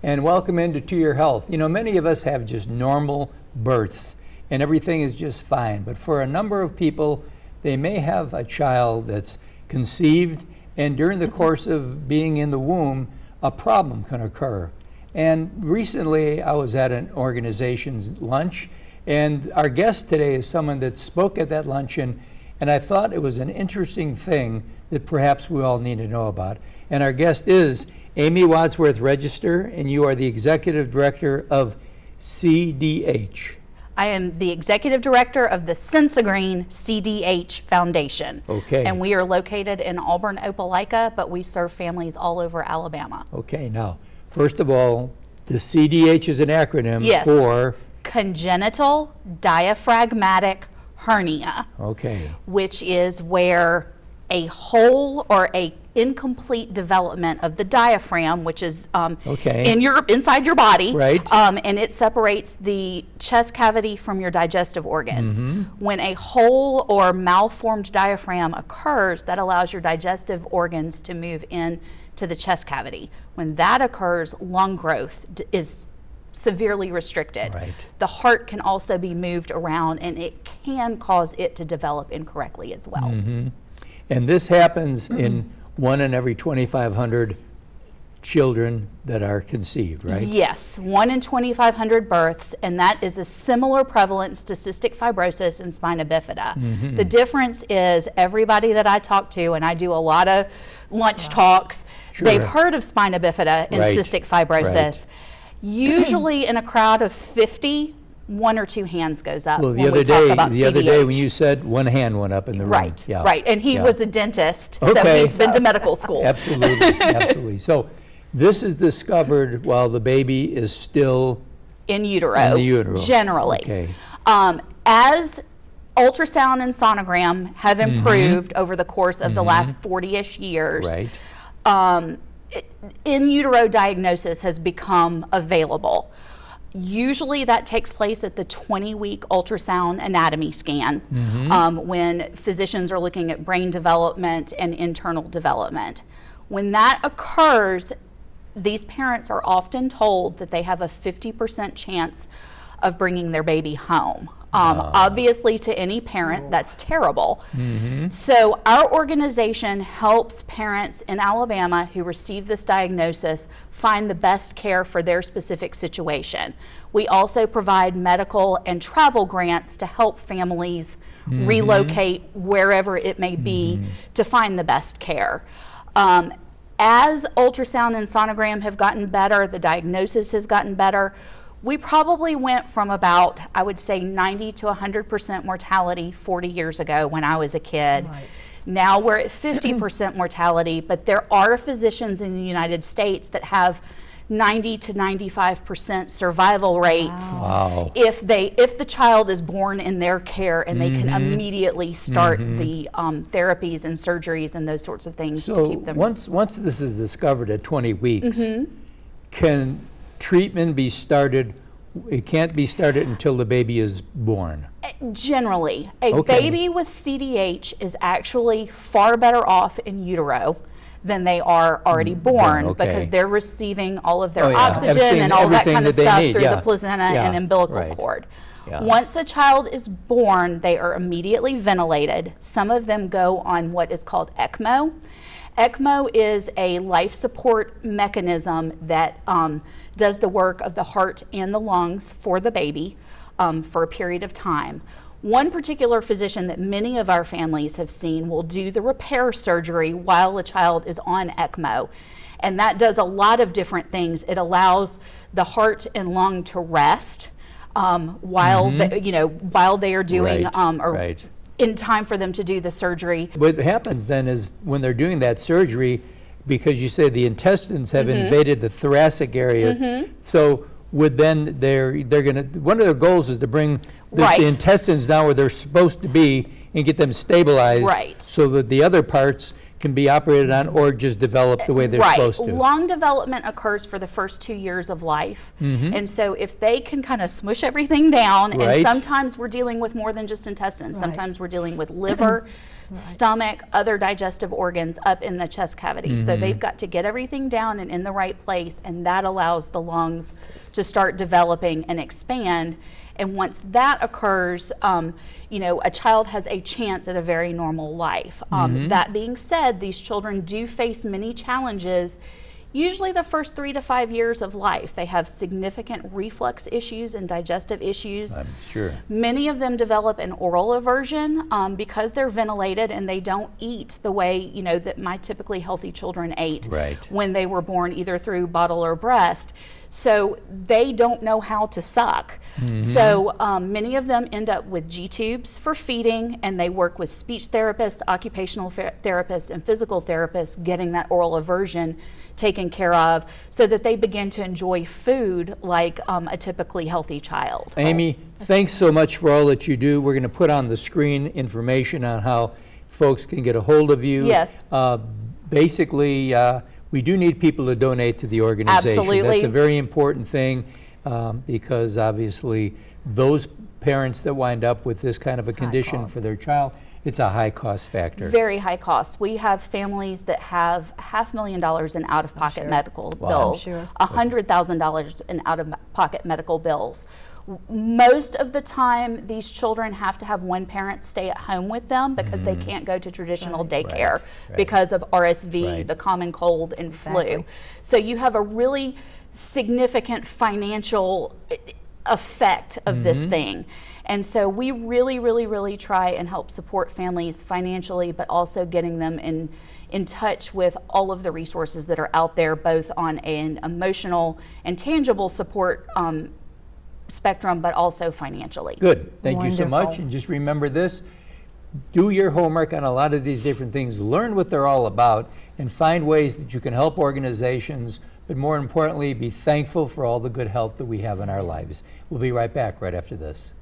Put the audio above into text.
and welcome into To Your Health. You know, many of us have just normal births and everything is just fine, but for a number of people, they may have a child that's conceived, and during the course of being in the womb, a problem can occur. And recently, I was at an organization's lunch, and our guest today is someone that spoke at that luncheon, and I thought it was an interesting thing that perhaps we all need to know about. And our guest is Amy Wadsworth Register, and you are the Executive Director of CDH. I am the Executive Director of the Sensigreen CDH Foundation. Okay. And we are located in Auburn, Opelika, but we serve families all over Alabama. Okay, now, first of all, the CDH is an acronym for? Congenital Diaphragmatic Hernia. Okay. Which is where a hole or a incomplete development of the diaphragm, which is inside your body, right? And it separates the chest cavity from your digestive organs. When a hole or malformed diaphragm occurs, that allows your digestive organs to move in to the chest cavity. When that occurs, lung growth is severely restricted. Right. The heart can also be moved around, and it can cause it to develop incorrectly as well. And this happens in 1 in every 2,500 children that are conceived, right? Yes, 1 in 2,500 births, and that is a similar prevalence to cystic fibrosis and spina bifida. The difference is everybody that I talk to, and I do a lot of lunch talks, they've heard of spina bifida and cystic fibrosis. Usually in a crowd of 50, 1 or 2 hands goes up. Well, the other day when you said one hand went up in the room. Right, and he was a dentist, so he's been to medical school. Absolutely, absolutely. So this is discovered while the baby is still in utero. In the utero. Generally. Okay. As ultrasound and sonogram have improved over the course of the last 40-ish years, in utero diagnosis has become available. Usually that takes place at the 20-week ultrasound anatomy scan when physicians are looking at brain development and internal development. When that occurs, these parents are often told that they have a 50% chance of bringing their baby home. Obviously, to any parent, that's terrible. So our organization helps parents in Alabama who receive this diagnosis find the best care for their specific situation. We also provide medical and travel grants to help families relocate wherever it may be to find the best care. As ultrasound and sonogram have gotten better, the diagnosis has gotten better, we probably went from about, I would say, 90 to 100% mortality 40 years ago when I was a kid. Now we're at 50% mortality, but there are physicians in the United States that have 90 to 95% survival rates if the child is born in their care and they can immediately start the therapies and surgeries and those sorts of things to keep them. Once this is discovered at 20 weeks, can treatment be started? It can't be started until the baby is born. Generally, a baby with CDH is actually far better off in utero than they are already born because they're receiving all of their oxygen and all that kind of stuff through the placenta and umbilical cord. Once a child is born, they are immediately ventilated. Some of them go on what is called ECMO. ECMO is a life support mechanism that does the work of the heart and the lungs for the baby for a period of time. One particular physician that many of our families have seen will do the repair surgery while the child is on ECMO. And that does a lot of different things. It allows the heart and lung to rest while they are doing in time for them to do the surgery. What happens then is when they're doing that surgery, because you say the intestines have invaded the thoracic area, so would then they're going to, one of their goals is to bring the intestines down where they're supposed to be and get them stabilized so that the other parts can be operated on or just develop the way they're supposed to. Lung development occurs for the first 2 years of life. And so if they can kind of smush everything down, and sometimes we're dealing with more than just intestines, sometimes we're dealing with liver, stomach, other digestive organs up in the chest cavity. So they've got to get everything down and in the right place, and that allows the lungs to start developing and expand. And once that occurs, you know, a child has a chance at a very normal life. That being said, these children do face many challenges. Usually the first 3 to 5 years of life, they have significant reflux issues and digestive issues. I'm sure. Many of them develop an oral aversion because they're ventilated and they don't eat the way, you know, that my typically healthy children ate when they were born, either through bottle or breast. So they don't know how to suck. So many of them end up with G-tubes for feeding, and they work with speech therapists, occupational therapists, and physical therapists getting that oral aversion taken care of so that they begin to enjoy food like a typically healthy child. Amy, thanks so much for all that you do. We're going to put on the screen information on how folks can get a hold of you. Yes. Basically, we do need people to donate to the organization. Absolutely. That's a very important thing because obviously those parents that wind up with this kind of a condition for their child, it's a high cost factor. Very high cost. We have families that have $500,000 in out-of-pocket medical bills, $100,000 in out-of-pocket medical bills. Most of the time, these children have to have one parent stay at home with them because they can't go to traditional daycare because of RSV, the common cold, and flu. So you have a really significant financial effect of this thing. And so we really, really, really try and help support families financially, but also getting them in touch with all of the resources that are out there, both on an emotional and tangible support spectrum, but also financially. Good. Thank you so much. And just remember this, do your homework on a lot of these different things, learn what they're all about, and find ways that you can help organizations, but more importantly, be thankful for all the good health that we have in our lives. We'll be right back right after this.